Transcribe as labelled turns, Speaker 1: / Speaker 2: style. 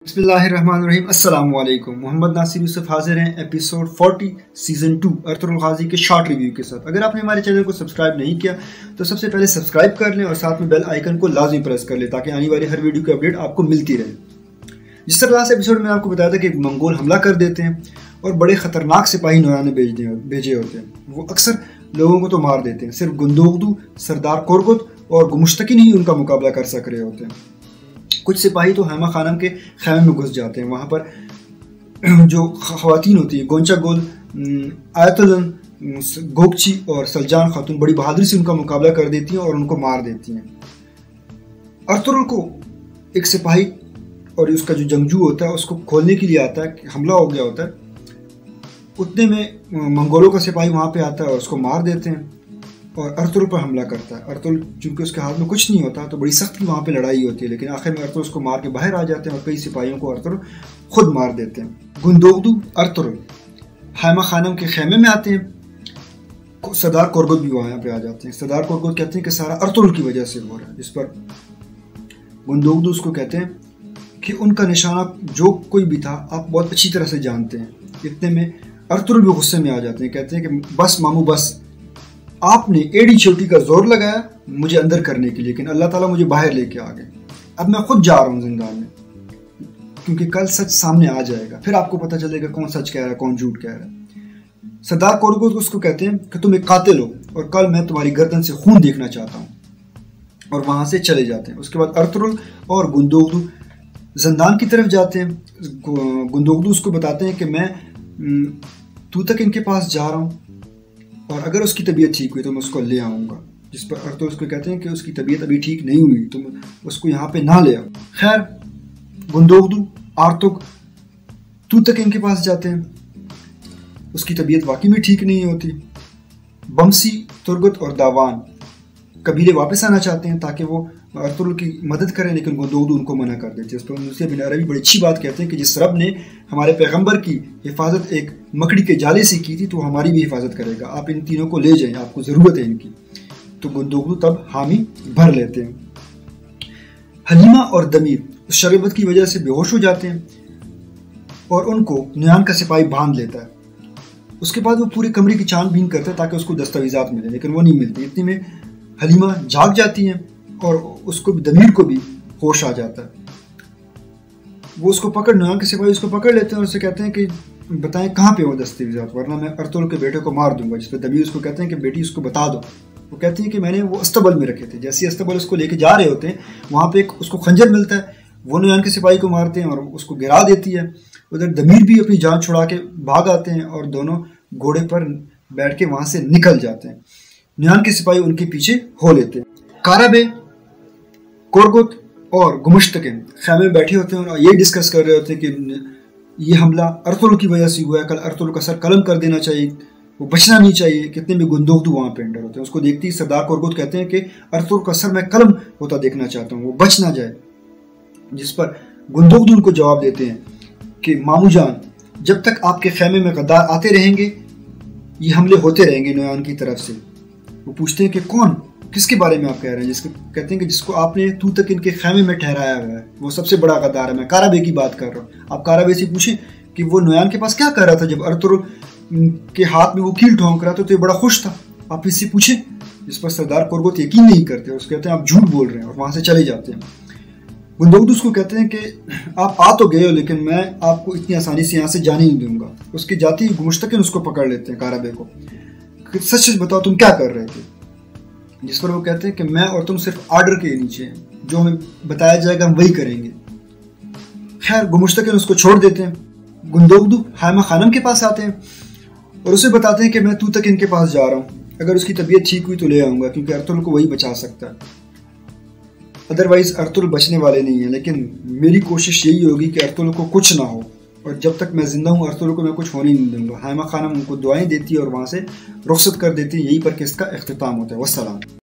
Speaker 1: बिस्मिल्लाहिर्रहमानिर्रहीम। अस्सलाम वालेकुम। मोहम्मद नासिर यूसुफ हाजिर हैं एपिसोड 40 सीज़न 2 अर्तुगरुल गाज़ी के शॉर्ट रिव्यू के साथ। अगर आपने हमारे चैनल को सब्सक्राइब नहीं किया तो सबसे पहले सब्सक्राइब कर लें और साथ में बेल आइकन को लाजमी प्रेस कर लें ताकि आने वाली हर वीडियो की अपडेट आपको मिलती रहे। जिस तरह लास्ट एपिसोड में आपको बताया था कि मंगोल हमला कर देते हैं और बड़े ख़तरनाक सिपाही नोया ने भेजे होते हैं। वो अक्सर लोगों को तो मार देते हैं, सिर्फ गुंदोगदू, सरदार कोरगुत और गुमुश्तकिन ही उनका मुकाबला कर सक रहे होते हैं। कुछ सिपाही तो हैमा खानम के खैमे में घुस जाते हैं। वहाँ पर जो ख़वातीन होती हैं, गोंचा गोल, आयतुलन, गोगची और सलजान खातून बड़ी बहादुरी से उनका मुकाबला कर देती हैं और उनको मार देती हैं। अर्तुगरुल को एक सिपाही और उसका जो जंगजू होता है उसको खोलने के लिए आता है कि हमला हो गया होता है। उतने में मंगोलों का सिपाही वहाँ पे आता है और उसको मार देते हैं और अर्तुगरुल पर हमला करता है। अर्तुगरुल चूँकि उसके हाथ में कुछ नहीं होता तो बड़ी सख्त की वहाँ पे लड़ाई होती है, लेकिन आखिर में अर्तुगरुल उसको मार के बाहर आ जाते हैं और कई सिपाहियों को अर्तुगरुल खुद मार देते हैं। गुंदोगदू अर्तुगरुल हैमा खानम के खेमे में आते हैं। सरदार कोरगुत भी वहाँ पे आ जाते हैं। सरदार कोरगुत कहते हैं कि सारा अर्तुगरुल की वजह से हो रहा है, जिस पर गुंदोगदू उसको कहते हैं कि उनका निशाना जो कोई भी था आप बहुत अच्छी तरह से जानते हैं। इतने में अर्तुगरुल भी गुस्से में आ जाते हैं, कहते हैं कि बस मामू बस, आपने एड़ी चोटी का जोर लगाया मुझे अंदर करने के लिए, लेकिन अल्लाह ताला मुझे बाहर लेके आ गए। अब मैं खुद जा रहा हूँ जिंदान में, क्योंकि कल सच सामने आ जाएगा, फिर आपको पता चलेगा कौन सच कह रहा है कौन झूठ कह रहा है। सरदार कोरगुत उसको कहते हैं कि तुम एक कातिल हो और कल मैं तुम्हारी गर्दन से खून देखना चाहता हूँ, और वहां से चले जाते हैं। उसके बाद अर्तुगरुल और गुंदोगदू जिंदान की तरफ जाते हैं। गुंदोगदू उसको बताते हैं कि मैं तू तक इनके पास जा रहा हूँ और अगर उसकी तबीयत ठीक हुई तो मैं उसको ले आऊँगा। जिस पर अर्तुगरुल उसको कहते हैं कि उसकी तबीयत अभी ठीक नहीं हुई, तुम उसको यहाँ पे ना ले आओ। खैर गुंदोगदू आर्तुग तू तक इनके पास जाते हैं। उसकी तबीयत वाकई में ठीक नहीं होती। बमसी, तुर्गुत और दावान कबीले वापस आना चाहते हैं ताकि वो अर्तुगरुल की मदद करें, लेकिन गुंदोगदू उनको मना कर देते हैं। उस पर मूसा बिन अरबी बड़ी अच्छी बात कहते हैं कि जिस रब ने हमारे पैगंबर की हिफाजत एक मकड़ी के जाले से की थी तो हमारी भी हिफाजत करेगा। आप इन तीनों को ले जाएं, आपको ज़रूरत है इनकी। तो गुंदोगदू तब हामी भर लेते हैं। हलीमा और दमीर उस शरबत की वजह से बेहोश हो जाते हैं और उनको नुयान का सिपाही बांध लेता है। उसके बाद वो पूरे कमरे की छानबीन करता है ताकि उसको दस्तावेजात मिले, लेकिन वो नहीं मिलती। इतने में हलीमा जाग जाती हैं और उसको भी, दमीर को भी होश आ जाता है। वो उसको पकड़, नुयान के सिपाही उसको पकड़ लेते हैं और उससे कहते हैं कि बताएं कहाँ पे वो दस्तावेजात, वरना मैं अर्तुगरुल के बेटे को मार दूंगा। जिस पर दमीर उसको कहते हैं कि बेटी उसको बता दो। वो कहती है कि मैंने वो अस्तबल में रखे थे। जैसे अस्तबल उसको लेके जा रहे होते हैं वहाँ पे उसको खंजर मिलता है। वो नुयान के सिपाही को मारते हैं और उसको गिरा देती है। उधर दमीर भी अपनी जान छुड़ा के भाग आते हैं और दोनों घोड़े पर बैठ के वहाँ से निकल जाते हैं। नुयान के सिपाही उनके पीछे हो लेते हैं। काराबे, कोरगुत और गुमुश्तकिन खैमे में बैठे होते हैं और ये डिस्कस कर रहे होते हैं कि ये हमला अर्तुगरुल की वजह से हुआ है, कल अर्तुगरुल का सर कलम कर देना चाहिए, वो बचना नहीं चाहिए। कितने में गुंदोगदू वहाँ पे एंटर होते हैं। उसको देखती सरदार कोरगुत कहते हैं कि अर्तुगरुल का सर मैं कलम होता देखना चाहता हूँ, वो बच ना जाए। जिस पर गुंदोगदू उनको जवाब देते हैं कि मामू जान, जब तक आपके खैमे में गद्दार आते रहेंगे ये हमले होते रहेंगे नुयान की तरफ से। वो पूछते हैं कि कौन, किसके बारे में आप कह रहे हैं? जिसको कहते हैं कि जिसको आपने तू तक इनके खैमे में ठहराया हुआ है वो सबसे बड़ा गद्दार है। मैं काराबे की बात कर रहा हूँ। आप काराबे से पूछें कि वो नुयान के पास क्या कर रहा था जब अर्तुगरुल के हाथ में वो कील ठोंक रहा था तो ये बड़ा खुश था। आप इससे पूछें। जिस पर सरदार कोरगुत यकीन नहीं करते, उसको कहते हैं आप झूठ बोल रहे हैं और वहाँ से चले जाते हैं। गुंदोगदू उसको कहते हैं कि आप आ तो गए हो लेकिन मैं आपको इतनी आसानी से यहाँ से जाने नहीं दूंगा। उसके जाते ही गुमुश्तकिन उसको पकड़ लेते हैं, काराबे को। सच सच बताओ तुम क्या कर रहे थे? जिस पर वो कहते हैं कि मैं और तुम सिर्फ आर्डर के नीचे हैं, जो हमें बताया जाएगा हम वही करेंगे। खैर गुमुश्तकिन उसको छोड़ देते हैं। गुंदोगदू हैमा खानम के पास आते हैं और उसे बताते हैं कि मैं तू तक इनके पास जा रहा हूँ, अगर उसकी तबीयत ठीक हुई तो ले आऊँगा, क्योंकि अर्तुगरुल को वही बचा सकता है। अदरवाइज अर्तुगरुल बचने वाले नहीं है। लेकिन मेरी कोशिश यही होगी कि अर्तुगरुल को कुछ ना हो, और जब तक मैं जिंदा हूँ अर्तुगरुल को मैं कुछ होने नहीं दूंगा। हैमा खानम उनको दुआएं देती है और वहाँ से रुखसत कर देती है। यहीं पर किसका इख्तिताम होता है। वस्सलाम।